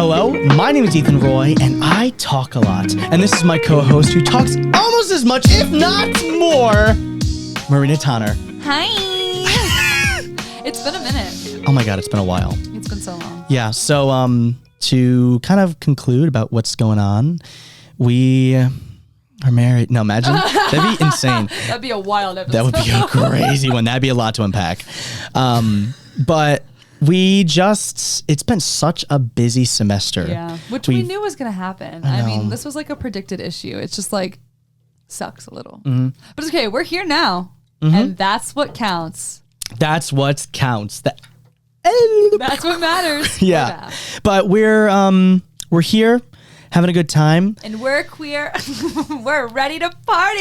Hello, my name is Ethan Roy, and I talk a lot. And this is my co-host who talks almost as much, if not more, Marina Tanner. Hi. It's been a minute. Oh my God, it's been a while. It's been so long. Yeah, so to kind of conclude about what's going on, we are married. No, imagine. That'd be insane. That'd be a wild episode. That would be a crazy one. That'd be a lot to unpack. But it's been such a busy semester. Yeah, which we knew was going to happen. I mean, this was like a predicted issue. It's just like, sucks a little. Mm-hmm. But it's okay. We're here now. Mm-hmm. And that's what counts. That's what counts. That's what matters. Yeah. But we're here having a good time. And we're queer. We're ready to party.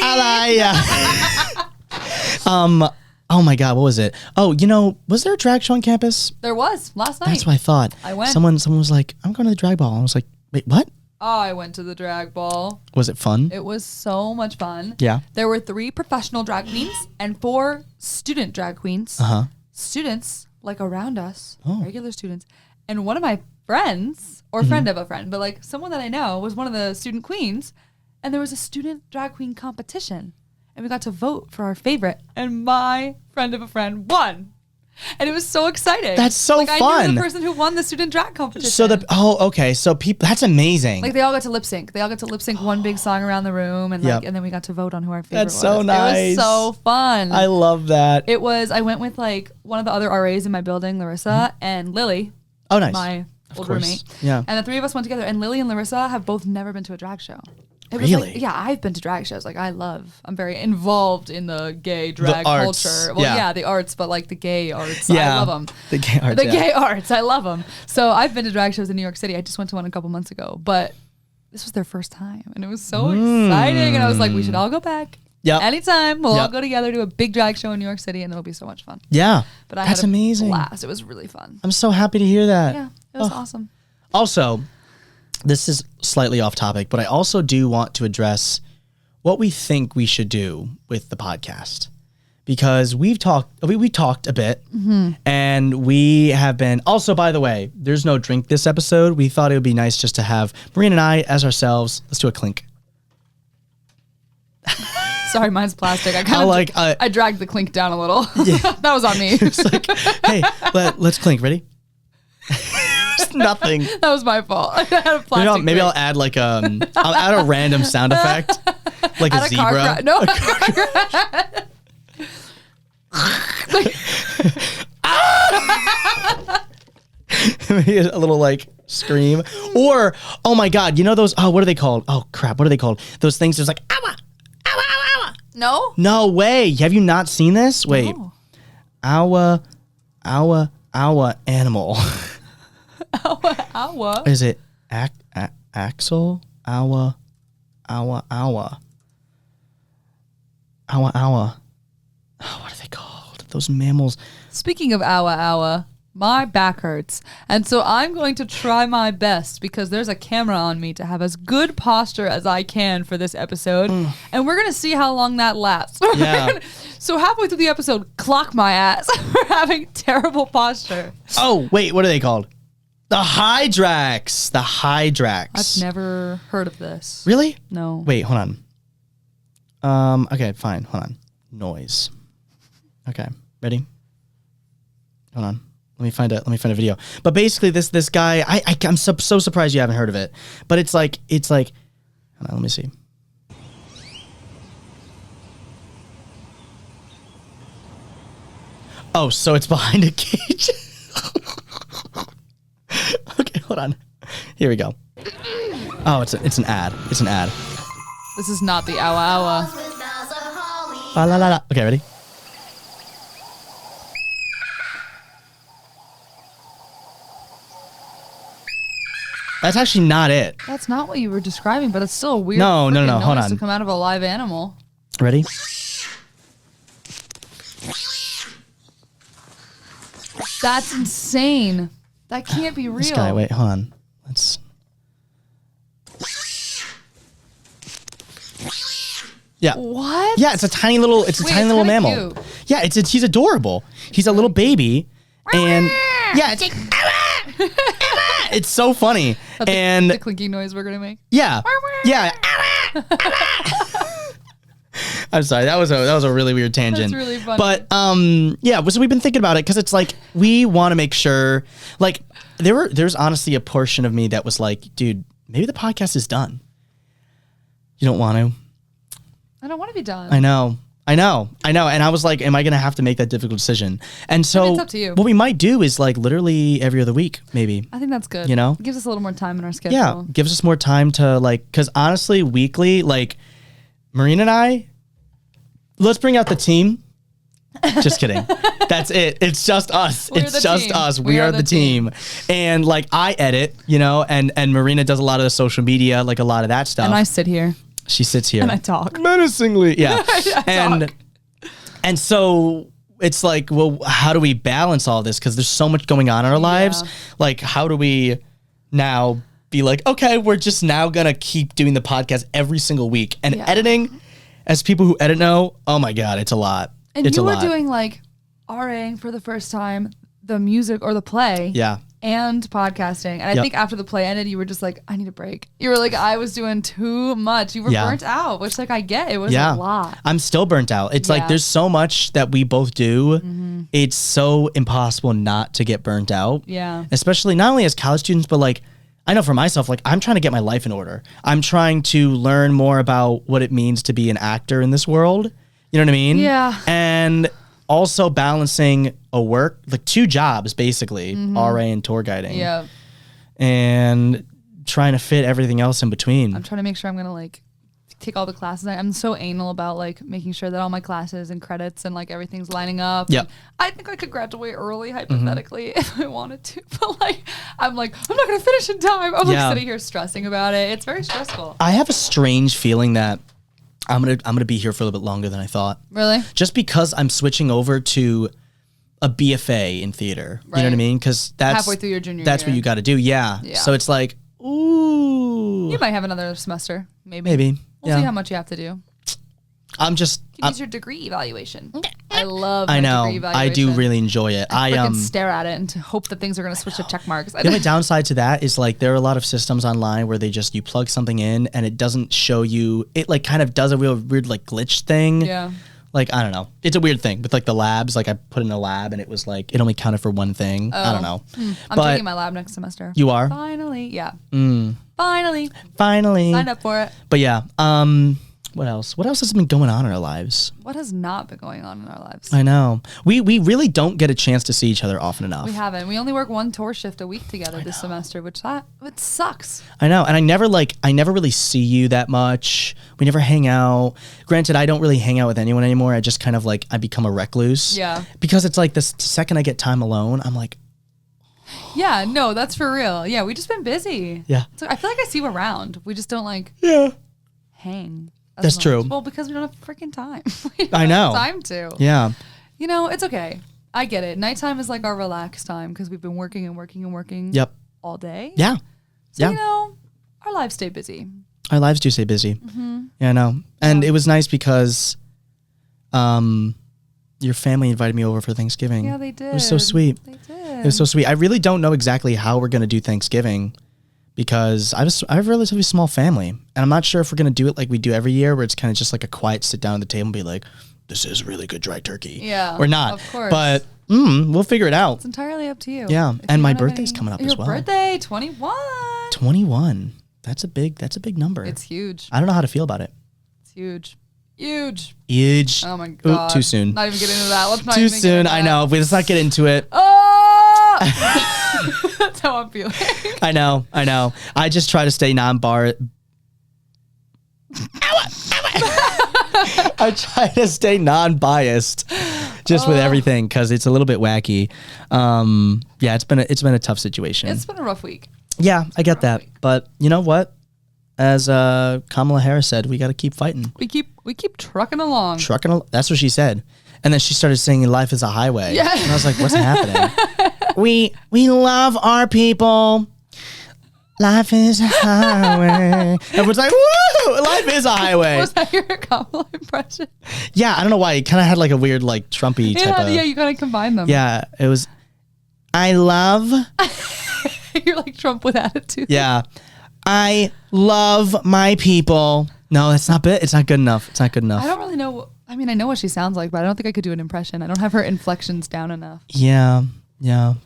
Oh my God, what was it? Oh, was there a drag show on campus? There was last night. That's what I thought. I went. Someone was like, I'm going to the drag ball. I was like, wait, what? Oh, I went to the drag ball. Was it fun? It was so much fun. Yeah. There were 3 professional drag queens and 4 student drag queens. Uh-huh. Students, like around us, regular students. And one of my friends, or friend of a friend, but like someone that I know was one of the student queens. And there was a student drag queen competition. And we got to vote for our favorite. And my friend of a friend won. And it was so exciting. That's so fun. I knew the person who won the student drag competition. So people, that's amazing. Like they all got to lip sync. They all got to lip sync one big song around the room, and and then we got to vote on who our favorite was. That's so nice. It was so fun. I love that. It was. I went with like one of the other RAs in my building, Larissa and Lily. Oh, nice. My old roommate. Yeah. And the 3 of us went together. And Lily and Larissa have both never been to a drag show. It was really? Like, yeah, I've been to drag shows. Like I'm very involved in the gay drag culture. Well, yeah, the arts, but like the gay arts. Yeah, I love them. The gay arts. Gay arts. I love them. So I've been to drag shows in New York City. I just went to one a couple months ago, but this was their first time, and it was so exciting. And I was like, we should all go back. Yeah. Anytime we'll all go together to a big drag show in New York City, and it'll be so much fun. Yeah. But I that's had a amazing. blast. It was really fun. I'm so happy to hear that. Yeah, it was awesome. Also, this is slightly off topic, but I also do want to address what we think we should do with the podcast, because we talked a bit, and we have been. Also, by the way, there's no drink this episode. We thought it would be nice just to have Marina and I as ourselves. Let's do a clink. Sorry, mine's plastic. I dragged the clink down a little. Yeah. That was on me. It's like, hey, let's clink. Ready? Nothing. That was my fault. I had a plastic. Maybe I'll add like I'll add a random sound effect, like a zebra. No. Maybe a little like scream, or oh my God, those? Oh, what are they called? Oh crap, what are they called? Those things. There's like owa, owa, owa, owa. No. No way. Have you not seen this? Wait. No. Owa, owa, owa, animal. Owa, owa. Is it Axel? Owa, owa, owa. Owa, owa. Oh, what are they called? Those mammals. Speaking of owa, owa, my back hurts. And so I'm going to try my best, because there's a camera on me, to have as good posture as I can for this episode. And we're going to see how long that lasts. Yeah. So halfway through the episode, clock my ass for having terrible posture. Oh, wait, what are they called? The Hydrax. The Hydrax. I've never heard of this. Really? No. Wait, hold on. Okay, fine. Hold on. Noise. Okay, ready? Hold on. Let me find a video. But basically, this guy, I'm so surprised you haven't heard of it. But it's like. Hold on, let me see. Oh, so it's behind a cage. Okay, hold on. Here we go. Oh, it's an ad. It's an ad. This is not the owa owa. La la la la. Okay, ready? That's actually not it. That's not what you were describing, but it's still a weird No. Hold noise on. to come out of a live animal. Ready? That's insane. That can't be real. This guy, wait, hold on. Let's. Yeah. What? Yeah, it's a tiny little mammal. Cute. Yeah, he's adorable. He's a little baby, and yeah, it's like It's so funny. That's and the clinking noise we're gonna make. yeah. Yeah. I'm sorry. That was a really weird tangent. That's really funny. But yeah, so we've been thinking about it because it's like we want to make sure. Like there's honestly a portion of me that was like, dude, maybe the podcast is done. You don't want to. I don't want to be done. I know. And I was like, am I gonna have to make that difficult decision? And so it's up to you. What we might do is like literally every other week, maybe. I think that's good. You know, it gives us a little more time in our schedule. Yeah, gives us more time to like, because honestly, weekly, like Marina and I, let's bring out the team. Just kidding. That's it. It's just us. It's just us. We are the team. And like I edit, you know, and Marina does a lot of the social media, like a lot of that stuff. And I sit here. She sits here. And I talk. Menacingly. Yeah. And so it's like, well, how do we balance all this? Because there's so much going on in our lives. Like, how do we now be like, okay, we're just now going to keep doing the podcast every single week. And editing, as people who edit know, oh my God, it's a lot. And it's you were doing like RAing for the first time, the music or the play. Yeah. And podcasting. And I think after the play ended, you were just like, I need a break. You were like, I was doing too much. You were burnt out, which like I get. It was a lot. I'm still burnt out. It's like there's so much that we both do. It's so impossible not to get burnt out. Yeah. Especially not only as college students, but like I know for myself, like I'm trying to get my life in order. I'm trying to learn more about what it means to be an actor in this world. You know what I mean? Yeah. And also balancing a work, like 2 jobs, basically, RA and tour guiding. Yeah. And trying to fit everything else in between. I'm trying to make sure I'm going to like take all the classes. I'm so anal about like making sure that all my classes and credits and like everything's lining up. Yep. I think I could graduate early, hypothetically, if I wanted to. But like, I'm like, I'm not going to finish in time. I'm like sitting here stressing about it. It's very stressful. I have a strange feeling that I'm gonna be here for a little bit longer than I thought. Really? Just because I'm switching over to a BFA in theater. You know what I mean? Because that's halfway through your junior year. That's what you got to do. Yeah. So it's like, ooh. You might have another semester, maybe. Maybe. We'll see how much you have to do. Use your degree evaluation. I love my degree evaluation. I do really enjoy it. I stare at it and to hope that things are going to switch to check marks. The only downside to that is like there are a lot of systems online where you plug something in and it doesn't show you, it like kind of does a weird like glitch thing. Yeah. Like, I don't know. It's a weird thing with like the labs. Like I put in a lab and it was like, it only counted for one thing. I don't know. I'm taking my lab next semester. You are? Finally. Yeah. Finally. Signed up for it. But yeah. What else? What else has been going on in our lives? What has not been going on in our lives? I know. We really don't get a chance to see each other often enough. We haven't. We only work 1 tour shift a week together this semester, which it sucks. I know. And I never really see you that much. We never hang out. Granted, I don't really hang out with anyone anymore. I just kind of like, I become a recluse. Yeah. Because it's like the second I get time alone, I'm like, yeah, no, that's for real. Yeah, we just been busy. Yeah. So I feel like I see you around. We just don't like hang. That's true. Well, because we don't have freaking time. I know. Time to. Yeah. You know, it's okay. I get it. Nighttime is like our relaxed time because we've been working and working and working. Yep. All day. Yeah. So, you know, our lives stay busy. Our lives do stay busy. Yeah, I know. And it was nice because your family invited me over for Thanksgiving. Yeah, they did. It was so sweet. They did. It was so sweet. I really don't know exactly how we're going to do Thanksgiving because I have a relatively small family. And I'm not sure if we're going to do it like we do every year where it's kind of just like a quiet sit down at the table and be like, this is really good dry turkey. Yeah. Or not. Of course. But we'll figure it out. It's entirely up to you. Yeah. And my birthday's coming up as well. Your birthday, 21. 21. That's a big number. It's huge. I don't know how to feel about it. It's huge. Huge. Huge. Oh my God. Ooh, too soon. Not even get into that. Let's not too even soon. get into that. I know. Let's not get into it. Oh! That's how I'm feeling. I know. I just try to stay I try to stay non-biased just with everything because it's a little bit wacky. Yeah, it's been a tough situation. It's been a rough week. Yeah, I get that. But you know what? As Kamala Harris said, we got to keep fighting. We keep trucking along. That's what she said. And then she started singing "Life is a Highway." Yeah. And I was like, "What's happening?" we love our people. Life is a highway. Everyone's like, "Woo! Life is a highway." Was that your Kamala impression? Yeah, I don't know why. It kind of had like a weird, like Trumpy type of. Yeah, you gotta combine them. Yeah, it was. I love You're like Trump with attitude. Yeah. I love my people. No, that's not it. It's not good enough. It's not good enough. I don't really know. I mean, I know what she sounds like, but I don't think I could do an impression. I don't have her inflections down enough. Yeah.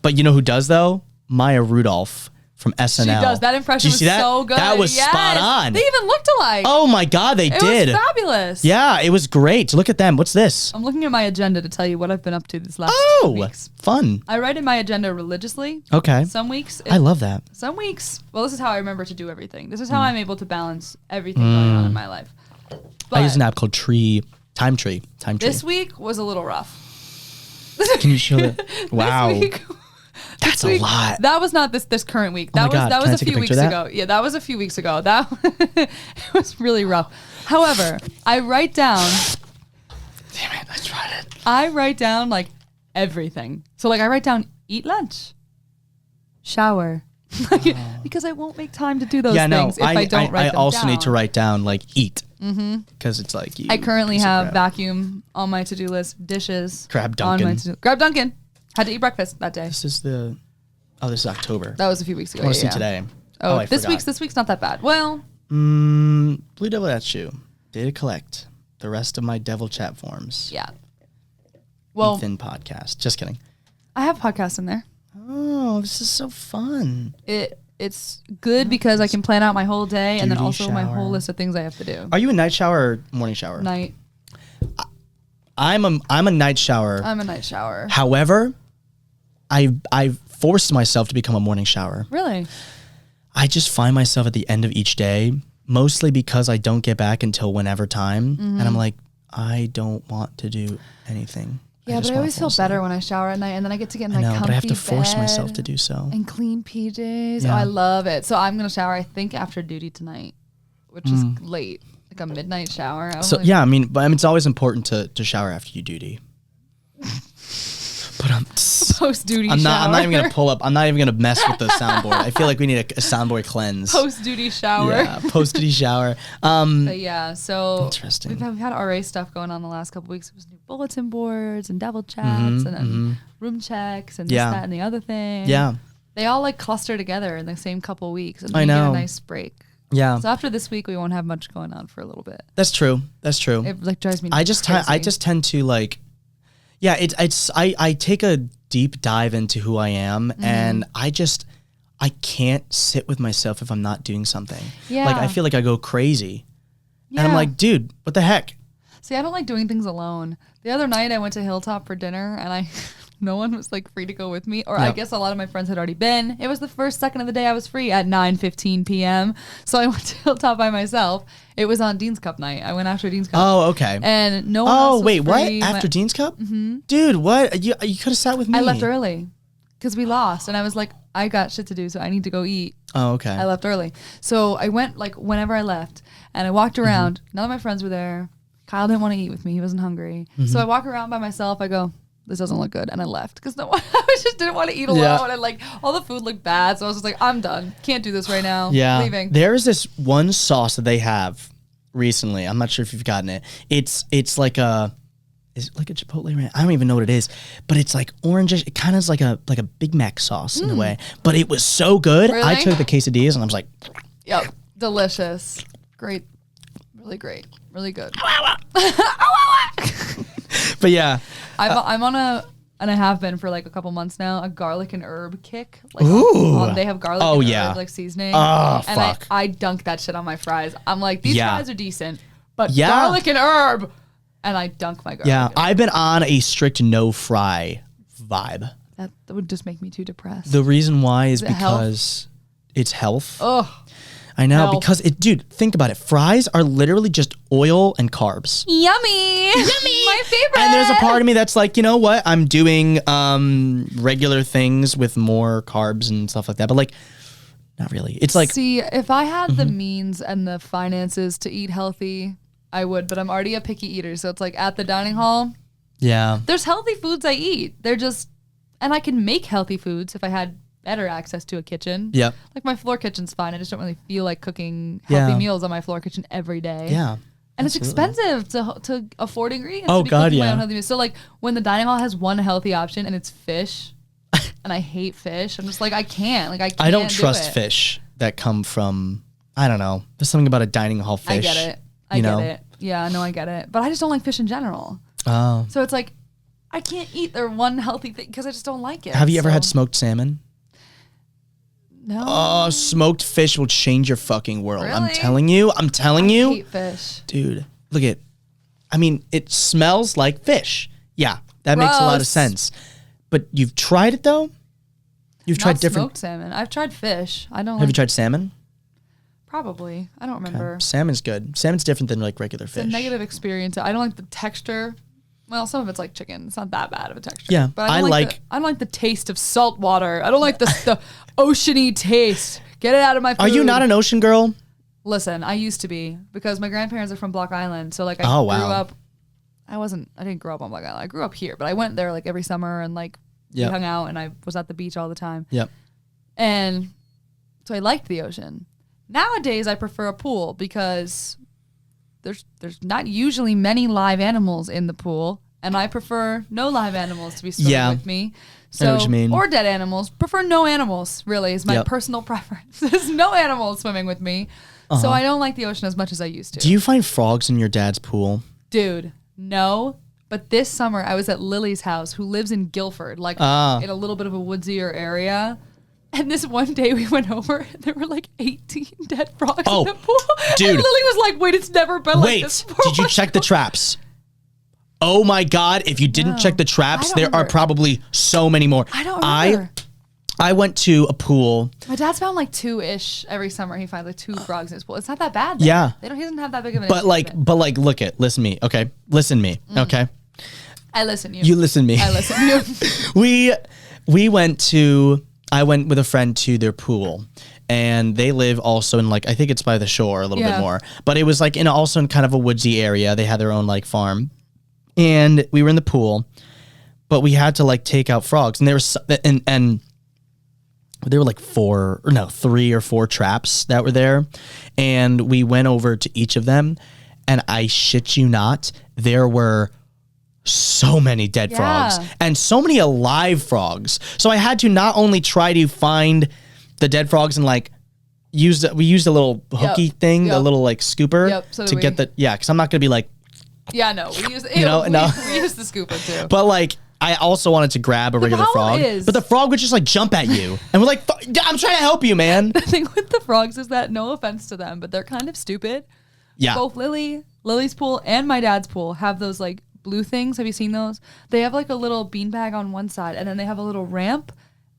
But you know who does though? Maya Rudolph from SNL. She does. That impression was so good. That was spot on. They even looked alike. Oh my God, they did. It was fabulous. Yeah, it was great. Look at them. What's this? I'm looking at my agenda to tell you what I've been up to this last 2 weeks. Fun. I write in my agenda religiously. Okay. Some weeks. I love that. Some weeks. Well, this is how I remember to do everything. This is how I'm able to balance everything going on in my life. But I use an app called Time Tree. This week was a little rough. Can you show it? Wow. That's a lot. That was not this current week. That was a few weeks ago. Yeah, that was a few weeks ago. That it was really rough. However, I write down. Damn it! I tried it. I write down like everything. So like I write down eat lunch, shower, because I won't make time to do those things if I don't write them down. I also need to write down like eat. Because it's like I currently have vacuum on my to-do list, dishes. Grab Dunkin'. Grab Dunkin'. Had to eat breakfast that day. This is this is October. That was a few weeks ago. I want to see today. Oh, this week's not that bad. Well, Blue Devil That's You. Data collect the rest of my Devil Chat forms. Yeah. Well, Ethan podcast. Just kidding. I have podcasts in there. Oh, this is so fun. It's good because I can plan out my whole day and then also shower. my whole list of things I have to do. Are you a night shower or morning shower? Night. I'm a night shower. I'm a night shower. However, I forced myself to become a morning shower. Really? I just find myself at the end of each day, mostly because I don't get back until whenever time, and I'm like, I don't want to do anything. Yeah, but I always feel better when I shower at night, and then I get to get in my comfy but I have to force bed myself to do so. and clean PJs. Yeah. Oh, I love it. So I'm gonna shower, I think, after duty tonight, which is late, like a midnight shower. I mean, it's always important to shower after you duty. But post-duty shower. I'm not even gonna pull up. I'm not even gonna mess with the soundboard. I feel like we need a soundboard cleanse. Post-duty shower. Yeah, post-duty shower. But yeah, so interesting. We've had RA stuff going on the last couple weeks. It was new bulletin boards and devil chats and then room checks and this, that, and the other thing. Yeah. They all like cluster together in the same couple weeks, and I then you know. get a nice break. Yeah. So after this week, we won't have much going on for a little bit. That's true. It like drives me. I just tend to like. Yeah, I take a deep dive into who I am, and I can't sit with myself if I'm not doing something. Yeah. Like I feel like I go crazy. Yeah. And I'm like, dude, what the heck? See, I don't like doing things alone. The other night I went to Hilltop for dinner, and no one was like free to go with me, or I guess a lot of my friends had already been. It was the first second of the day I was free at 9:15 p.m. So I went to Hilltop by myself. It was on Dean's Cup night. I went after Dean's Cup. Oh, okay. And no one else was wait, free. what? After Dean's Cup? Dude, what? You could have sat with me. I left early because we lost, and I was like, I got shit to do, so I need to go eat. Oh, okay. I left early. So I went like whenever I left, and I walked around. None of my friends were there. Kyle didn't want to eat with me. He wasn't hungry. So I walk around by myself. I go, this doesn't look good. And I left because no one, I just didn't want to eat alone. Yeah. And like all the food looked bad. So I was just like, I'm done. Can't do this right now. Yeah. Leaving. There is this one sauce that they have recently. I'm not sure if you've gotten it. It's like is it like a Chipotle ranch? I don't even know what it is, but it's like orangish. It kind of is like a Big Mac sauce in a way, but it was so good. Really? I took the quesadillas and I was like, Yep. Delicious. Great. Really great. Really good. but yeah. I'm on and I have been for like a couple months now, a garlic and herb kick. Like Ooh. They have garlic and herb like seasoning. Oh, and fuck. I dunk that shit on my fries. I'm like, these fries are decent, but Yeah. garlic and herb. And I dunk my garlic. Yeah, I've been on a strict no fry vibe. That would just make me too depressed. The reason why is it because it's health. Ugh. I know, Health. because dude, think about it. Fries are literally just oil and carbs. Yummy. Yummy. My favorite. And there's a part of me that's like, you know what? I'm doing regular things with more carbs and stuff like that. But like, not really. It's like, see, if I had the means and the finances to eat healthy, I would, but I'm already a picky eater. So it's like at the dining hall, yeah. there's healthy foods I eat. They're just, and I can make healthy foods if I had better access to a kitchen. Yep. Like my floor kitchen's fine. I just don't really feel like cooking healthy meals on my floor kitchen every day. Yeah. And it's expensive to afford ingredients. Oh, to be God, cooking my yeah. own healthy meals. So like when the dining hall has one healthy option and it's fish, and I hate fish. I'm just like, I can't. Like, I can't. I don't do trust it. fish that come from, I don't know. There's something about a dining hall fish. I get it. I get it. Yeah, no, I get it. But I just don't like fish in general. Oh. So it's like, I can't eat their one healthy thing because I just don't like it. Have you ever had smoked salmon? No. Oh, smoked fish will change your fucking world. Really? I'm telling you. I hate fish. Dude, look at, I mean, it smells like fish. Yeah, that makes a lot of sense. But you've tried it though? You've tried different smoked salmon. I've tried fish. I don't. Have you tried salmon? Probably. I don't remember. Okay. Salmon's good. Salmon's different than like regular fish. It's a negative experience. I don't like the texture. Well, some of it's like chicken. It's not that bad of a texture. Yeah, but I don't like the taste of salt water. I don't like the oceany taste. Get it out of my food. Are you not an ocean girl? Listen, I used to be because my grandparents are from Block Island. So like I grew up. I didn't grow up on Block Island. I grew up here, but I went there like every summer and like we hung out and I was at the beach all the time. Yep. And so I liked the ocean. Nowadays I prefer a pool because there's not usually many live animals in the pool, and I prefer no live animals to be swimming with me. So, I know what you mean. Or dead animals. Prefer no animals, really, is my personal preference. There's no animals swimming with me. So I don't like the ocean as much as I used to. Do you find frogs in your dad's pool? Dude, no. But this summer I was at Lily's house, who lives in Guilford, like in a little bit of a woodsier area. And this one day we went over and there were like 18 dead frogs in the pool. Dude. And Lily was like, wait, it's never been like this before. Did you check the traps? Oh my God, if you didn't check the traps, there are probably so many more. I don't remember. I went to a pool. My dad's found like 2-ish every summer. He finds like 2 frogs in his pool. It's not that bad. There. Yeah. He doesn't have that big of an But listen to me, okay? Listen to me, okay? I listen to you. You listen to me. I listen to you. I went with a friend to their pool, and they live also in like, I think it's by the shore a little bit more, but it was like also in kind of a woodsy area. They had their own like farm, and we were in the pool, but we had to like take out frogs, and there was and there were like 3 or 4 traps that were there, and we went over to each of them, and I shit you not, there were so many dead frogs and so many alive frogs. So I had to not only try to find the dead frogs and like we used a little hooky thing, a little like scooper to get the because I'm not gonna be like we use we use the scooper too. But like I also wanted to grab a regular frog, but the frog would just like jump at you, and we're like, I'm trying to help you, man. The thing with the frogs is that, no offense to them, but they're kind of stupid. Yeah. Both Lily's pool and my dad's pool have those like blue things. Have you seen those? They have like a little beanbag on one side, and then they have a little ramp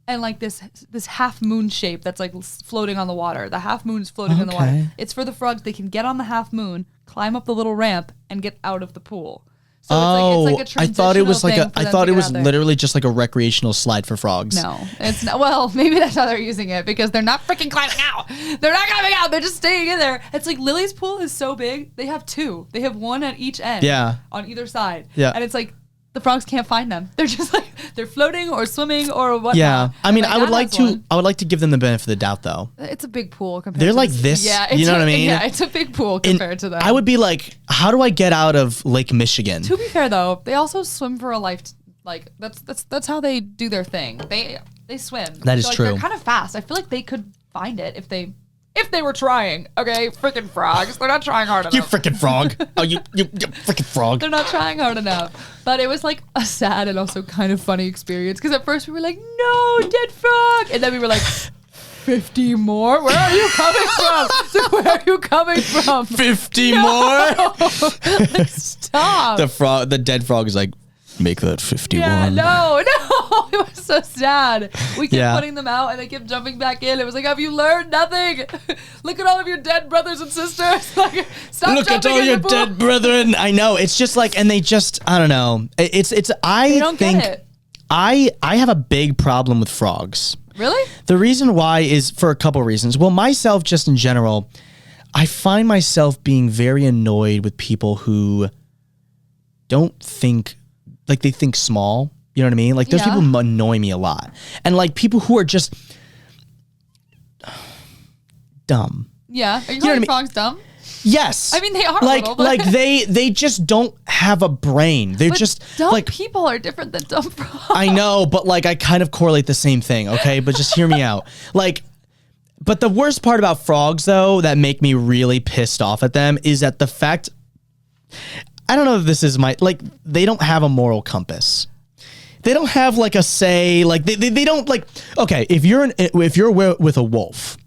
and like this half moon shape that's like floating on the water. The half moon's floating in the water. It's for the frogs. They can get on the half moon, climb up the little ramp, and get out of the pool. So it's like a transitional I thought it was thing literally just like a recreational slide for frogs. No, it's not. Well, maybe that's how they're using it, because they're not freaking climbing out. They're not climbing out. They're just staying in there. It's like Lily's pool is so big. They have 2. They have 1 at each end. Yeah. On either side. Yeah. And it's like the frogs can't find them. They're just like they're floating or swimming or whatnot. Yeah. I mean, I would like to give them the benefit of the doubt though. It's a big pool compared. They're to like this. Yeah. You know what I mean? Yeah. It's a big pool compared to them. I would be like, how do I get out of Lake Michigan? To be fair though, they also swim for a life. Like that's how they do their thing. They swim. That is true. They're kind of fast. I feel like they could find it if they were trying. Okay, freaking frogs. They're not trying hard enough. You freaking frog. Oh, you freaking frog. They're not trying hard enough. But it was like a sad and also kind of funny experience, because at first we were like, no, dead frog. And then we were like, 50 more? Where are you coming from? So where are you coming from? 50 more? Like, stop. The dead frog is like, make that 51. Yeah, no. It was so sad. We kept putting them out and they kept jumping back in. It was like, have you learned nothing? Look at all of your dead brothers and sisters. Like, stop Look at all in your the pool. dead brethren. I know. It's just like, and they just, I don't know. I don't think get it. I have a big problem with frogs. Really? The reason why is for a couple reasons. Well, myself, just in general, I find myself being very annoyed with people who don't think, like they think small. You know what I mean? Like those people annoy me a lot. And like people who are just dumb. Yeah. Are you calling frogs dumb? Yes. I mean, they are like little, but like they just don't have a brain. They're just dumb like people are different than dumb frogs. I know, but like I kind of correlate the same thing, okay? But just hear me out. Like but the worst part about frogs though that make me really pissed off at them is that the fact I don't know if this is like they don't have a moral compass. They don't have like a say, like they don't like okay, if you're with a wolf,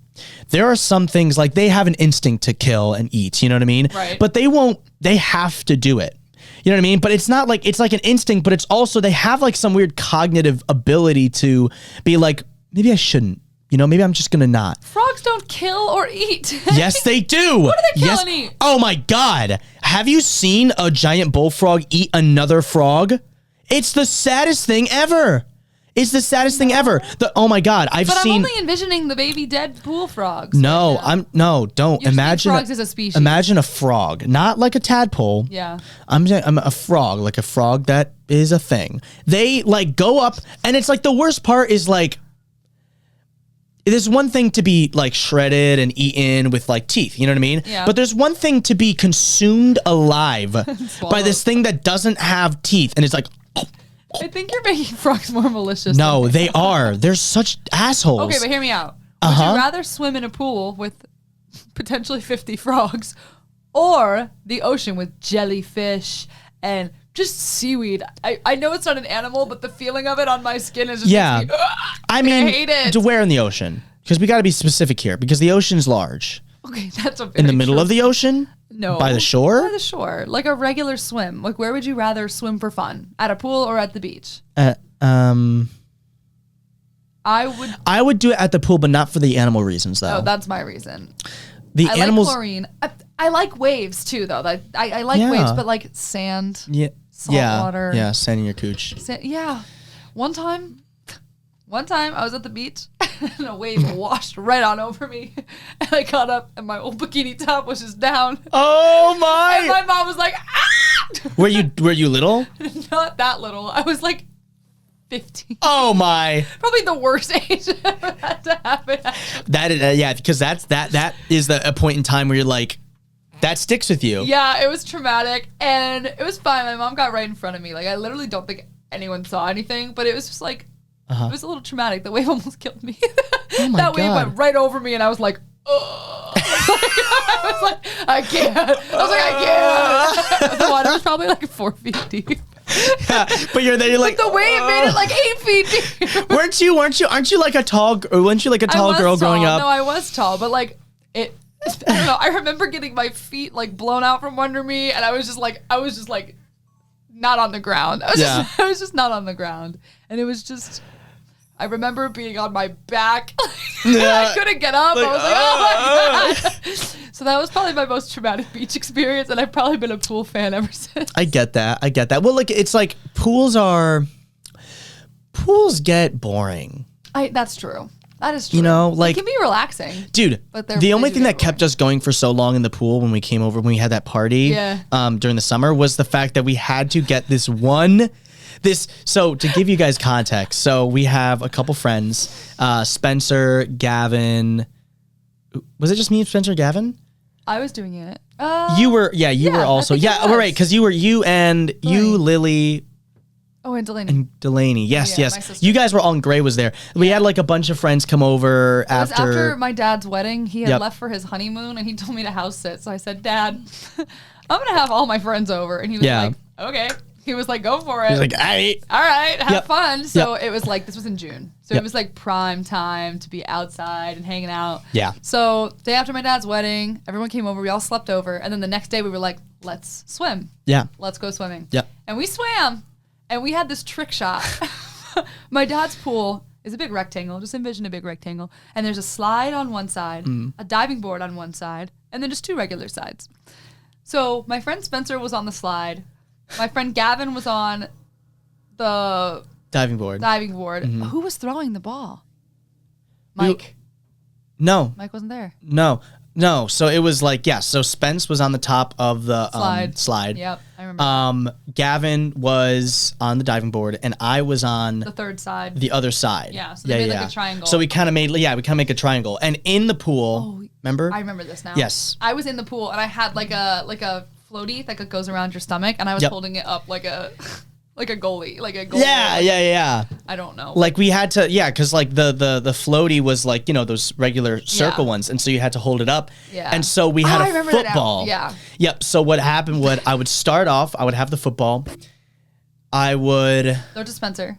there are some things like they have an instinct to kill and eat, you know what I mean? Right. But they have to do it. You know what I mean? But it's not like, it's like an instinct, but it's also, they have like some weird cognitive ability to be like, maybe I shouldn't, you know, maybe I'm just gonna not. Frogs don't kill or eat. Yes, they do. What do they kill yes. and eat? Oh my God. Have you seen a giant bullfrog eat another frog? It's the saddest thing ever. It's the saddest thing ever. Oh my God, I've But seen. I'm only envisioning the baby dead bullfrogs. No, right now. don't You're imagine frogs as a species. Imagine a frog, not like a tadpole. Yeah. I'm a frog, like a frog that is a thing. They like go up, and it's like the worst part is like. There's one thing to be like shredded and eaten with like teeth, you know what I mean? Yeah. But there's one thing to be consumed alive by this thing that doesn't have teeth, and it's like. I think you're making frogs more malicious. No, they are. They're such assholes. Okay, but hear me out. Would you rather swim in a pool with potentially 50 frogs or the ocean with jellyfish and just seaweed? I know it's not an animal, but the feeling of it on my skin is just makes me, I mean, I hate it. to where in the ocean? Because we got to be specific here because the ocean's large. Okay, that's a very In the middle true. of the ocean? No. By the shore? By the shore. Like a regular swim. Like where would you rather swim for fun? At a pool or at the beach? I would do it at the pool, but not for the animal reasons, though. Oh, that's my reason. The I animals. like chlorine. I like waves too, though. I like waves, but like sand, Yeah. salt water. Yeah, sand in your cooch. Yeah. One time I was at the beach and a wave washed right on over me. And I got up and my old bikini top was just down. Oh And my! my mom was like, ah! Were you little? Not that little. I was like 15. Oh my! Probably the worst age ever had to happen. That is, yeah, because that is a point in time where you're like, that sticks with you. Yeah, it was traumatic and it was fine. My mom got right in front of me. Like I literally don't think anyone saw anything, but it was just like, it was a little traumatic. The wave almost killed me. Oh my that wave God. went right over me and I was like, ugh. I was like, I can't. I was like, I can't. The water was probably like 4 feet deep. Yeah, but you're there. You're like The wave made it like 8 feet deep. Aren't you like a tall? Or weren't you like a tall girl growing up? No, I was tall, but like it. I don't know. I remember getting my feet like blown out from under me, and I was just like not on the ground. I was just not on the ground, and it was just. I remember being on my back. I couldn't get up. I was like, oh my God. So that was probably my most traumatic beach experience, and I've probably been a pool fan ever since. I get that. Well, like it's like pools get boring. That's true. That is true. You know, like it can be relaxing. Dude, But the only thing that kept us going for so long in the pool when we had that party during the summer was the fact that we had to get so to give you guys context, so we have a couple friends, Spencer, Gavin. Was it just me and Spencer, Gavin? I was doing it. You were also. Yeah, we're right, because you and Lily. Oh, and Delaney. And Delaney. Yes, my yes. sister. You guys were all, and Gray was there. We had like a bunch of friends come over It was after. after my dad's wedding. He had left for his honeymoon, and he told me to house sit. So I said, Dad, I'm going to have all my friends over. And he was like, okay. He was like, go for it. He was like, all right, have fun. So Yep. it was like, this was in June. So it was like prime time to be outside and hanging out. Yeah. So day after my dad's wedding, everyone came over. We all slept over. And then the next day we were like, let's swim. Yeah. Let's go swimming. Yep. And we swam. And we had this trick shot. My dad's pool is a big rectangle. Just envision a big rectangle. And there's a slide on one side, a diving board on one side, and then just two regular sides. So my friend Spencer was on the slide. My friend Gavin was on the diving board. Mm-hmm. Who was throwing the ball? Mike. No. Mike wasn't there. No. No, so it was like, so Spence was on the top of the slide. Yep, I remember. Gavin was on the diving board, and I was on the third side. The other side. Yeah, so they made like a triangle. So we kind of make a triangle. And in the pool, remember? I remember this now. Yes. I was in the pool, and I had like a floaty that goes around your stomach, and I was holding it up like a goalie, Yeah. I don't know. Like we had to, because like the floaty was like, those regular circle ones. And so you had to hold it up. Yeah. And so we had a football. Yeah. Yep. So what happened I would start off, I would have the football. I would throw it to Spencer.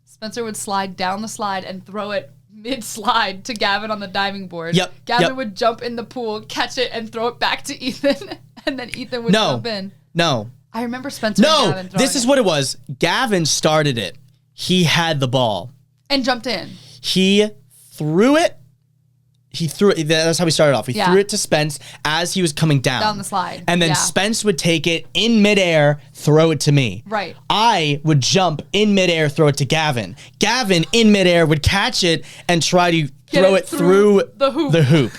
Spencer would slide down the slide and throw it mid-slide to Gavin on the diving board. Yep. Gavin would jump in the pool, catch it, and throw it back to Ethan. And then Ethan would jump in. No. I remember Spencer and Gavin throwing this is what it was. Gavin started it. He had the ball. And jumped in. He threw it. That's how we started off. He threw it to Spence as he was coming down. Down the slide. And then Spence would take it in midair, throw it to me. Right. I would jump in midair, throw it to Gavin. Gavin in midair would catch it and try to throw it through the hoop.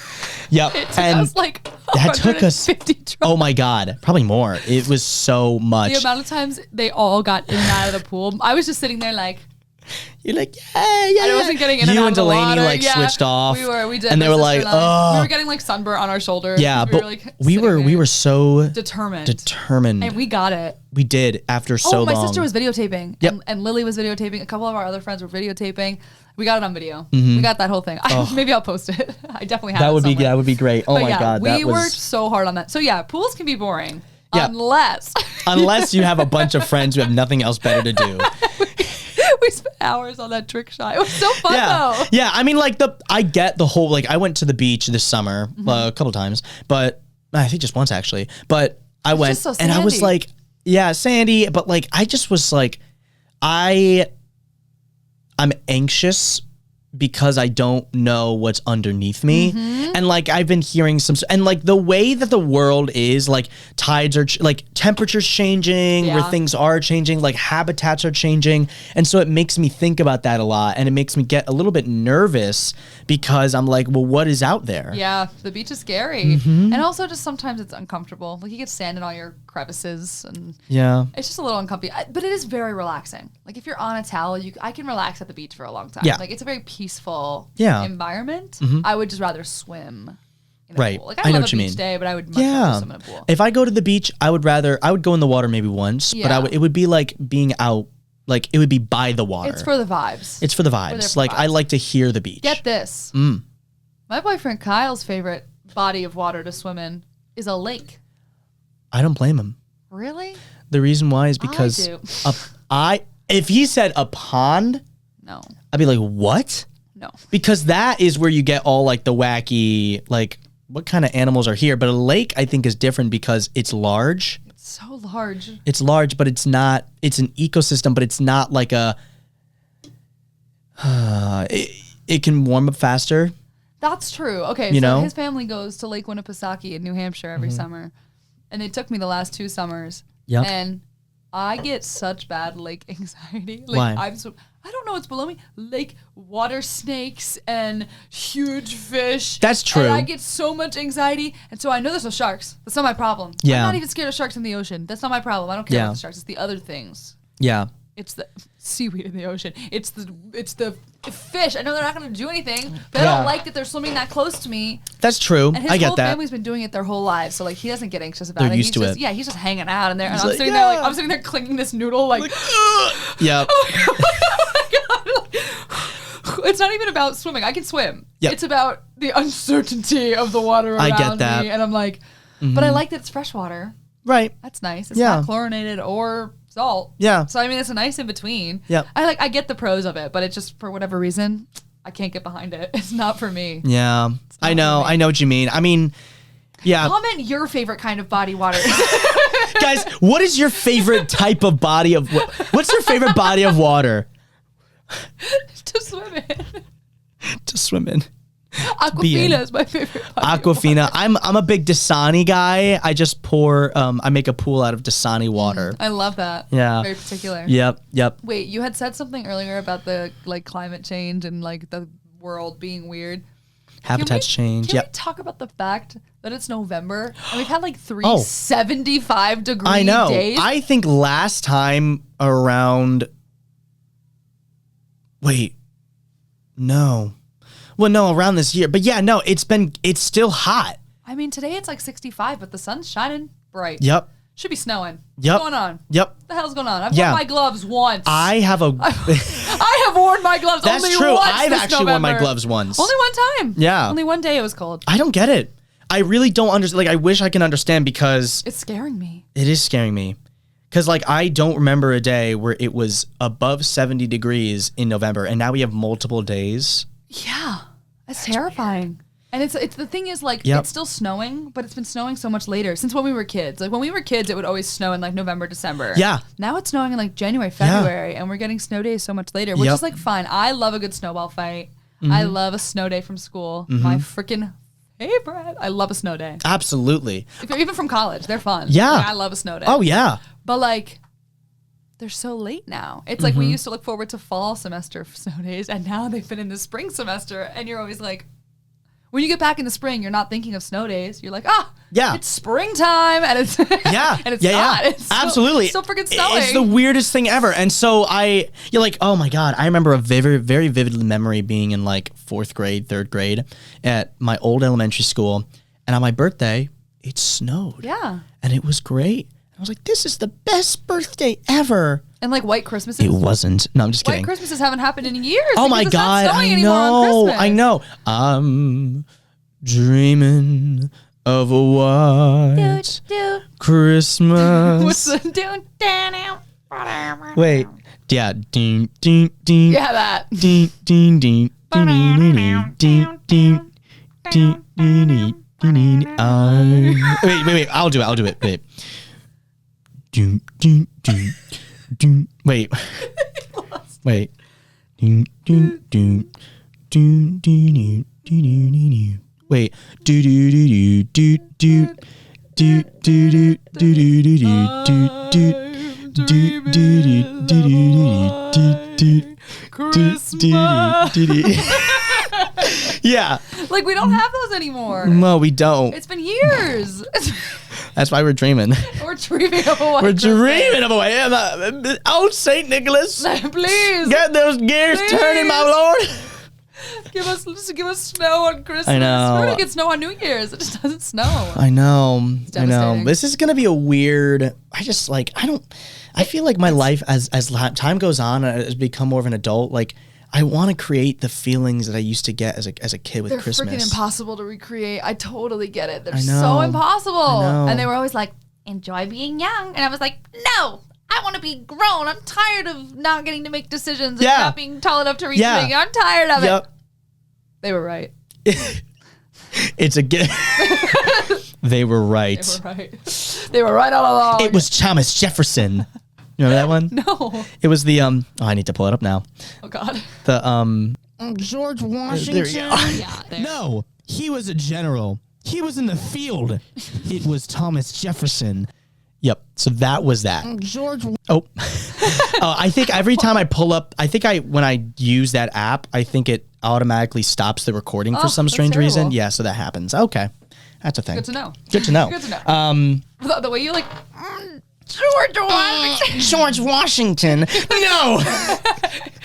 Yep. It took us like that took us 50 tries. Oh my God. Probably more. It was so much. The amount of times they all got in and out of the pool. I was just sitting there like, you're like, yeah. I wasn't getting in and out of the water. You and Delaney switched off. We did. And they were like, oh. We were getting like sunburn on our shoulders. Yeah, but we were so determined. And we got it. We did after so long. Oh, my sister was videotaping. Yep. And Lily was videotaping. A couple of our other friends were videotaping. We got it on video. We got that whole thing. Maybe I'll post it. I definitely have it somewhere. That would be great. Oh my God. We worked so hard on that. So yeah, pools can be boring. Yeah. Unless you have a bunch of friends who have nothing else better to do. We spent hours on that trick shot. It was so fun though. Yeah, I mean, like I get the whole, like I went to the beach this summer a couple times, but I think just once actually. But I went and I was like, sandy. But like I just was like, I'm anxious because I don't know what's underneath me. And like I've been hearing and like the way that the world is, like tides are like temperatures changing, where things are changing, like habitats are changing. And so it makes me think about that a lot, and it makes me get a little bit nervous because I'm like, well, what is out there? Yeah, the beach is scary. And also just sometimes it's uncomfortable. Like you get sand in all your crevices and it's just a little uncomfortable. But it is very relaxing. Like if you're on a towel, I can relax at the beach for a long time. Yeah. Like it's a very peaceful environment. I would just rather swim in a pool. Like I love a beach day, but I would much rather swim in a pool. If I go to the beach, I would go in the water maybe once, but it would be like being out, like it would be by the water. It's for the vibes. It's for the vibes. Like I like to hear the beach. Get this. My boyfriend Kyle's favorite body of water to swim in is a lake. I don't blame him. Really? The reason why is because if he said a pond, no, I'd be like, what? No. Because that is where you get all like the wacky, like what kind of animals are here. But a lake, I think, is different because it's large. It's so large. It's large, but it's not, it's an ecosystem, but it's not like it can warm up faster. That's true. Okay, so his family goes to Lake Winnipesaukee in New Hampshire every summer. And they took me the last 2 summers. Yeah. And I get such bad lake anxiety. Why? Like I don't know what's below me. Lake water snakes and huge fish. That's true. And I get so much anxiety. And so I know there's no sharks. That's not my problem. Yeah. I'm not even scared of sharks in the ocean. That's not my problem. I don't care about the sharks. It's the other things. Yeah. It's the seaweed in the ocean. It's the fish. I know they're not going to do anything, but I don't like that they're swimming that close to me. That's true. And his I get whole that. family's been doing it their whole lives, so like he doesn't get anxious about They're it. used to it. Yeah, he's just hanging out in there, and He's I'm sitting there clinging this noodle like Yep. It's not even about swimming. I can swim. Yep. It's about the uncertainty of the water around I get that. me, and I'm like, but I like that it's fresh water. Right. That's nice. It's not chlorinated or salt. Yeah. So I mean, it's a nice in between. Yeah. I get the pros of it, but it's just for whatever reason, I can't get behind it. It's not for me. Yeah. I know what you mean. I mean, yeah. Comment your favorite kind of body water. Guys, what is your favorite type of body of what's your favorite body of water? To swim in. To swim in. Aquafina is my favorite body Aquafina. I'm a big Dasani guy. I just pour I make a pool out of Dasani water. I love that. Yeah. Very particular. Yep. Wait, you had said something earlier about the like climate change and like the world being weird. Habitats change. Can Yep. we talk about the fact that it's November and we've had like 75-degree I know. days? I think last time around. Wait. No. Well, no, around this year. But yeah, no, it's still hot. I mean, today it's like 65, but the sun's shining bright. Yep. Should be snowing. Yep. What's going on? Yep. What the hell's going on? I've worn my gloves once. I have a. I have worn my gloves That's only true. once I've this actually worn my November. gloves once. Only one time. Yeah. Only one day it was cold. I don't get it. I really don't understand. Like, I wish I can understand because It's scaring me. it is scaring me. Because, like, I don't remember a day where it was above 70 degrees in November, and now we have multiple days. Yeah. That's terrifying. And it's the thing is, like, Yep. it's still snowing, but it's been snowing so much later since when we were kids. Like, when we were kids, it would always snow in, like, November, December. Yeah. Now it's snowing in, like, January, February, and we're getting snow days so much later, which Yep. is, like, fine. I love a good snowball fight. Mm-hmm. I love a snow day from school. My freaking favorite. I love a snow day. Absolutely. If you're even from college, they're fun. Yeah. Like, I love a snow day. Oh, yeah. But, like, they're so late now. It's like we used to look forward to fall semester snow days, and now they've been in the spring semester, and you're always like, when you get back in the spring, you're not thinking of snow days. You're like, Yeah. it's springtime, and it's Yeah. and it's yeah, not. Yeah. It's Absolutely. so freaking snowing. It's the weirdest thing ever. And so you're like, oh my God. I remember a very, very vivid memory being in like 4th grade, 3rd grade at my old elementary school. And on my birthday, it snowed. Yeah. And it was great. I was like, this is the best birthday ever. And like white Christmases. It wasn't. No, I'm just White kidding. Christmases haven't happened in years. Oh because my it's not God. snowing I anymore on know. Christmas. I know. I'm dreaming of a white Christmas. What's the doing? Wait. Yeah. Ding, ding, ding. Yeah, that. Ding, ding, ding. Ding, ding, ding, ding, ding, ding, ding, ding, ding. Wait. I'll do it. Wait. Ding, ding, ding, ding. Wait. Wait. Ding, ding, ding, ding, ding, ding, ding. Wait. Do do do do do do do do do do do do do. Christmas. Yeah. Like, we don't have those anymore. No, we don't. It's been years. That's why we're dreaming. We're dreaming of a white We're Christmas. dreaming of a way. Oh, Saint Nicholas. Please. Get those gears Please. turning, my lord. Give us snow on Christmas. I know. We're gonna get snow on New Year's. It just doesn't snow. I know. devastating. This is gonna be a weird. I feel like my life as time goes on, as become more of an adult, like I want to create the feelings that I used to get as a kid with They're Christmas. freaking impossible to recreate. I totally get it. They're I know. so impossible. I know. And they were always like, enjoy being young. And I was like, no, I want to be grown. I'm tired of not getting to make decisions and Yeah. not being tall enough to reach Yeah. things. I'm tired of it. Yep. They were right. It's a gift. They were right. They were right. They were right all along. It was Thomas Jefferson. You remember that one? No. It was the Oh, I need to pull it up now. Oh, God. The George There Washington. you go. Yeah, there. No, he was a general. He was in the field. It was Thomas Jefferson. Yep. So that was that. George. Oh, I think every time I pull up, when I use that app, I think it automatically stops the recording for some that's strange reason. terrible. Yeah, so that happens. Okay, that's a thing. Good to know. Good to know. Good to know. The way you like, George Washington. George Washington. No.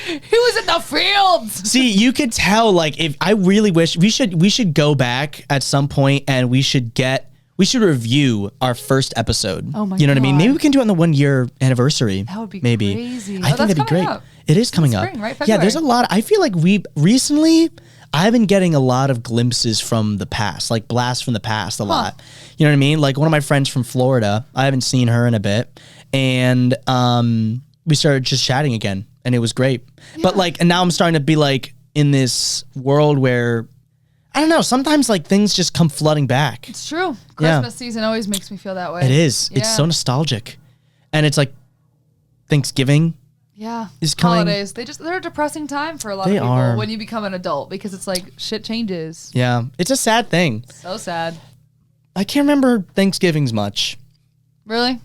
He was in the fields. See, you could tell. Like, if I really wish we should go back at some point and we should review our first episode. Oh my You know what I mean? God. Maybe we can do it on the 1 year anniversary. That would be maybe. crazy. I think that's that'd be coming great. up. It is coming spring, up. right? Yeah, there's a February. lot. I feel like I've been getting a lot of glimpses from the past, like blasts from the past a lot. You know what I mean? Like one of my friends from Florida, I haven't seen her in a bit, and we started just chatting again, and it was great. But and now I'm starting to be like in this world where I don't know. Sometimes like things just come flooding back. It's true. Yeah. Christmas season always makes me feel that way. It is. It's Yeah. so nostalgic, and it's like Thanksgiving. Yeah. is coming. Holidays. They're a depressing time for a lot They of people are. when you become an adult because it's like shit changes. Yeah, it's a sad thing. So sad. I can't remember Thanksgivings much. Really?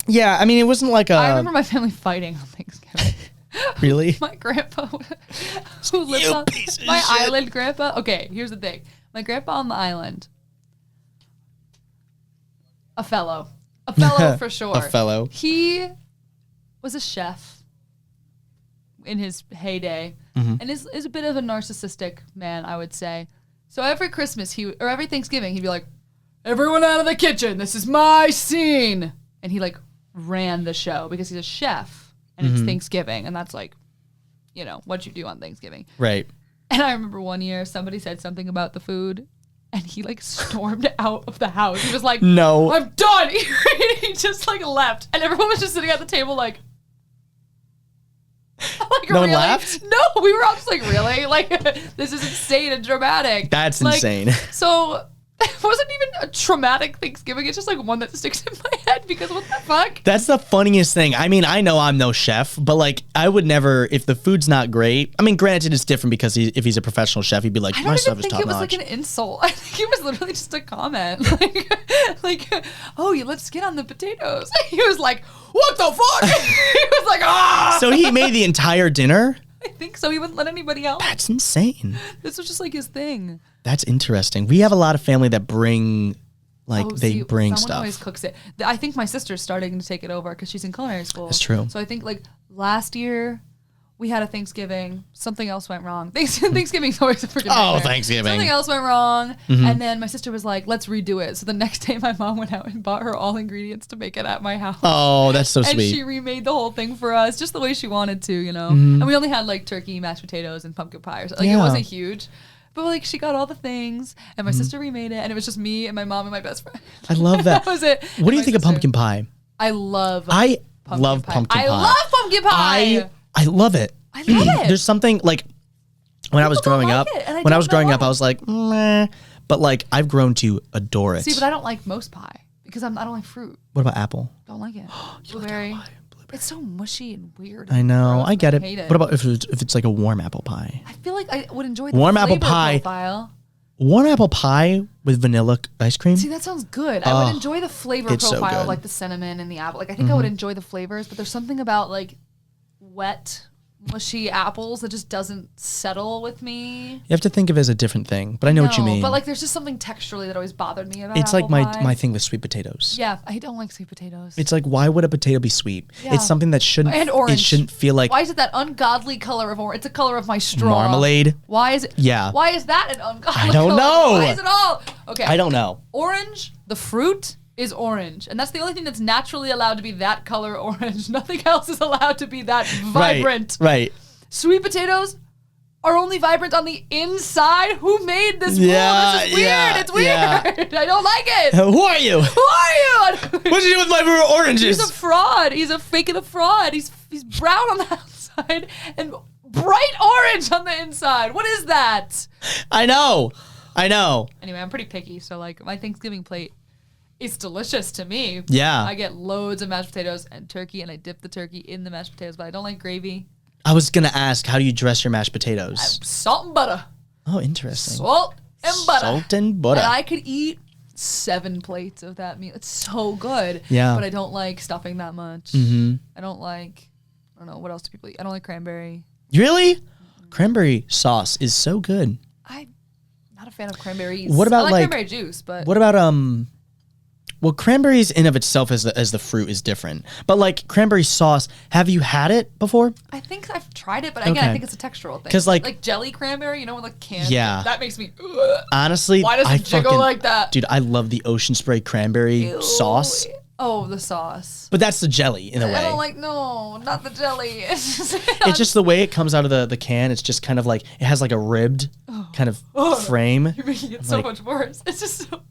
Yeah, I mean, it wasn't like I remember my family fighting on Thanksgiving. Really? My grandpa, who lives on my island grandpa. Okay, here's the thing. My grandpa on the island, a fellow for sure. A fellow. He was a chef in his heyday, and is a bit of a narcissistic man, I would say. So every Christmas or every Thanksgiving, he'd be like, "Everyone out of the kitchen. This is my scene." And he like ran the show because he's a chef and it's Thanksgiving. And that's like, what you do on Thanksgiving. Right. And I remember one year somebody said something about the food and he like stormed out of the house. He was like, "No, I'm done." He just like left. And everyone was just sitting at the table like no really? one laughed? No, we were all just like, really? Like, this is insane and dramatic. That's like, insane. So it wasn't even a traumatic Thanksgiving. It's just like one that sticks in my head because what the fuck? That's the funniest thing. I mean, I know I'm no chef, but like I would never, if the food's not great. I mean, granted, it's different because if he's a professional chef, he'd be like, "My stuff is top notch." I don't even think it was like an insult. I think it was literally just a comment. Like, "Oh, you let skin on the potatoes." He was like, "What the fuck?" He was like, "Ah." So he made the entire dinner? I think so. He wouldn't let anybody else. That's insane. This was just like his thing. That's interesting. We have a lot of family that bring, bring someone stuff. always cooks it. I think my sister's starting to take it over because she's in culinary school. That's true. So I think like last year we had a Thanksgiving. Something else went wrong. Thanksgiving's always a freaking nightmare. Thanksgiving. Something else went wrong. And then my sister was like, "Let's redo it." So the next day my mom went out and bought her all ingredients to make it at my house. Oh, that's so and sweet. she remade the whole thing for us just the way she wanted to, And we only had like turkey, mashed potatoes, and pumpkin pie. It wasn't huge. But like she got all the things, and my sister remade it, and it was just me and my mom and my best friend. I love that. That was it. What do you think of pumpkin pie? I love pumpkin pie. I love pumpkin pie. I love it. I love it. There's something like when I was growing up. When I was growing up, I was like, meh. But like I've grown to adore it. See, but I don't like most pie because I don't like fruit. What about apple? Don't like it. Blueberry. It's so mushy and weird. I know. Gross. I get it. Hate it. What about if it's like a warm apple pie? I feel like I would enjoy the warm flavor apple pie. profile. Warm apple pie with vanilla ice cream. See, that sounds good. I would enjoy the flavor profile of like the cinnamon and the apple. Like I think I would enjoy the flavors, but there's something about like wet, mushy apples that just doesn't settle with me. You have to think of it as a different thing, but I know what you mean. But like there's just something texturally that always bothered me about it's like apple pie. my thing with sweet potatoes. Yeah, I don't like sweet potatoes. It's like, why would a potato be sweet? Yeah. It's something that shouldn't. And orange. It shouldn't feel like. Why is it that ungodly color of orange? It's a color of my straw. Marmalade. Why is it? Yeah. Why is that an ungodly I don't color? know. Why is it all? Okay. I don't know. Orange, the fruit is orange, and that's the only thing that's naturally allowed to be that color orange. Nothing else is allowed to be that vibrant. Right. Sweet potatoes are only vibrant on the inside. Who made this rule? This is weird. It's weird. Yeah. I don't like it. Who are you? Who are you? What'd you do with my oranges? He's a fraud. He's faking a fraud. He's brown on the outside and bright orange on the inside. What is that? I know. Anyway, I'm pretty picky, so like my Thanksgiving plate is delicious to me. Yeah. I get loads of mashed potatoes and turkey, and I dip the turkey in the mashed potatoes, but I don't like gravy. I was gonna ask, how do you dress your mashed potatoes? Salt and butter. Oh, interesting. Salt and butter. Salt and butter. And I could eat 7 plates of that meal. It's so good. Yeah. But I don't like stuffing that much. Mm-hmm. I don't know, what else do people eat? I don't like cranberry. Really? Cranberry sauce is so good. I'm not a fan of cranberries. What about I like cranberry juice, but what about well, cranberries in of itself as the fruit is different. But like cranberry sauce, have you had it before? I think I've tried it, but again, I think it's a textural thing. 'Cause like jelly cranberry, you know, with like canned. Yeah. That makes me. Ugh. Honestly, Why does it jiggle like that? Dude, I love the ocean spray cranberry Ew. sauce. Oh, the sauce. But that's the jelly in a way. I don't like, no, not the jelly. It's just the way it comes out of the can. It's just kind of like, it has like a ribbed kind of frame. You're making it so much worse. It's just so.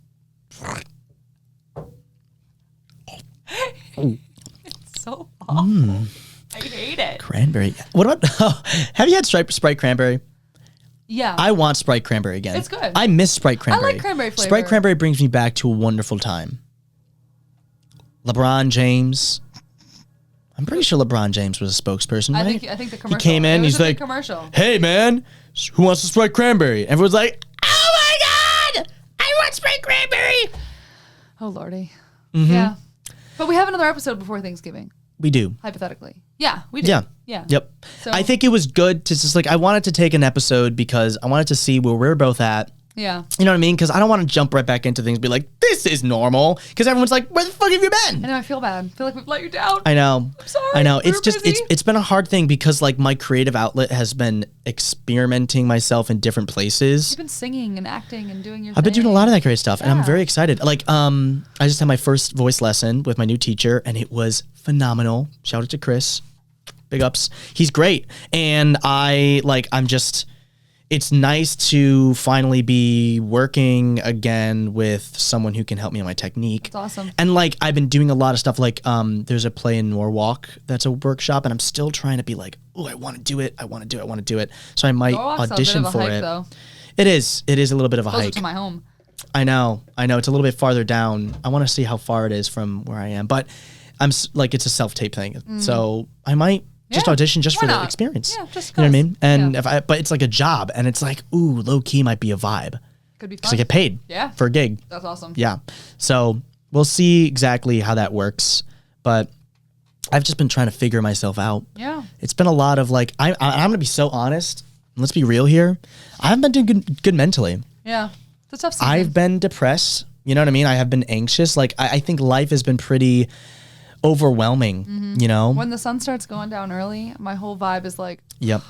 It's so awful. I hate it. Cranberry. What about, have you had Sprite cranberry? Yeah. I want Sprite cranberry again. It's good. I miss Sprite cranberry. I like cranberry flavor. Sprite cranberry brings me back to a wonderful time. LeBron James. I'm pretty sure LeBron James was a spokesperson, right? I think the commercial. He came in, he's like, commercial. "Hey man, who wants to Sprite cranberry?" Everyone's like, "Oh my god, I want Sprite cranberry." Oh lordy. Mm-hmm. Yeah. But we have another episode before Thanksgiving. We do. Hypothetically. Yeah, we do. Yeah. Yeah. Yep. So, I think it was good to just like, I wanted to take an episode because I wanted to see where we're both at. Yeah. You know what I mean? Because I don't want to jump right back into things and be like, this is normal. Because everyone's like, where the fuck have you been? I know, I feel bad. I feel like we've let you down. I know. I'm sorry. I know. We It's were just, busy. it's been a hard thing because like my creative outlet has been experimenting myself in different places. You've been singing and acting and doing your I've been doing a lot of that great stuff and I'm Yeah. very excited. Like, I just had my first voice lesson with my new teacher and it was phenomenal. Shout out to Chris. Big ups. He's great. And it's nice to finally be working again with someone who can help me on my technique. That's awesome. And like, I've been doing a lot of stuff like, there's a play in Norwalk that's a workshop and I'm still trying to be like, oh, I want to do it. I want to do it. So I might Norwalk's audition a bit of a for hike, it. Though. It is a little bit of a Closer hike. to my home. I know. It's a little bit farther down. I want to see how far it is from where I am, but it's a self-tape thing. So I might just audition just Why for the not? experience. Yeah, just you know what I mean? 'cause. And Yeah. but it's like a job and it's like, ooh, low key might be a vibe. Could be fun. Because I get paid for a gig. That's awesome. Yeah. So we'll see exactly how that works. But I've just been trying to figure myself out. Yeah. It's been a lot of like, I'm going to be so honest. Let's be real here. I haven't been doing good mentally. Yeah. It's a tough season. I've been depressed. You know what I mean? I have been anxious. Like, I think life has been pretty overwhelming, you know? When the sun starts going down early, my whole vibe is like, Yep.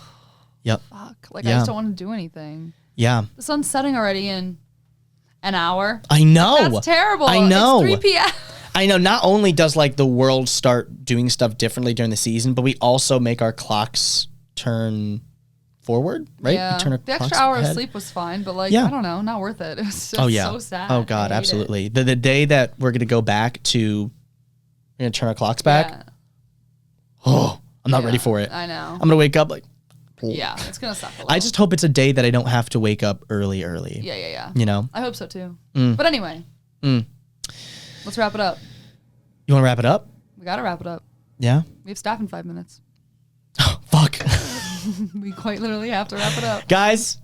fuck. Like, I just don't want to do anything. Yeah. The sun's setting already in an hour. I know. That's terrible. I know. It's 3 p.m. I know. Not only does like the world start doing stuff differently during the season, but we also make our clocks turn forward, right? Yeah. We turn our The extra clocks hour ahead. of sleep was fine, but like, Yeah. I don't know, not worth it. It was just so sad. Oh God, I hate absolutely. The day that we're gonna go back to, we're gonna turn our clocks back. Yeah. Oh, I'm not ready for it. I know. I'm gonna wake up like. Yeah, it's gonna suck a little. I just hope it's a day that I don't have to wake up early. Yeah. You know. I hope so too. But anyway, let's wrap it up. You want to wrap it up? We gotta wrap it up. Yeah. We have staff in 5 minutes. Oh, fuck. We quite literally have to wrap it up. Guys,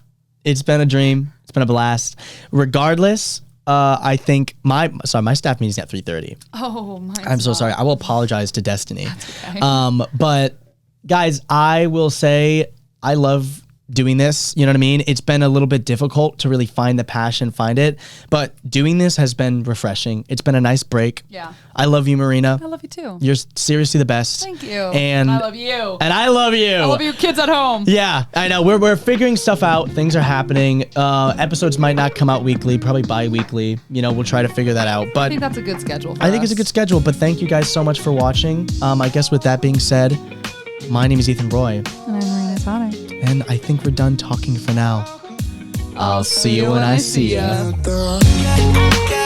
it's been a dream. It's been a blast. Regardless, I think my staff meeting's at 3:30. Oh my! I'm so sorry. I will apologize to Destiny. That's okay. But guys, I will say I love doing this. You know what I mean? It's been a little bit difficult to really find the passion, find it. But doing this has been refreshing. It's been a nice break. Yeah. I love you, Marina. I love you too. You're seriously the best. Thank you. And I love you. And I love you. I love you kids at home. Yeah, I know. We're figuring stuff out. Things are happening. Episodes might not come out weekly, probably bi-weekly. You know, we'll try to figure that out. I But think that's a good schedule for I think it's a us. good schedule. But thank you guys so much for watching. I guess with that being said, my name is Ethan Roy. And I'm Marina Sonic. And I think we're done talking for now. I'll see you when I see you. ya.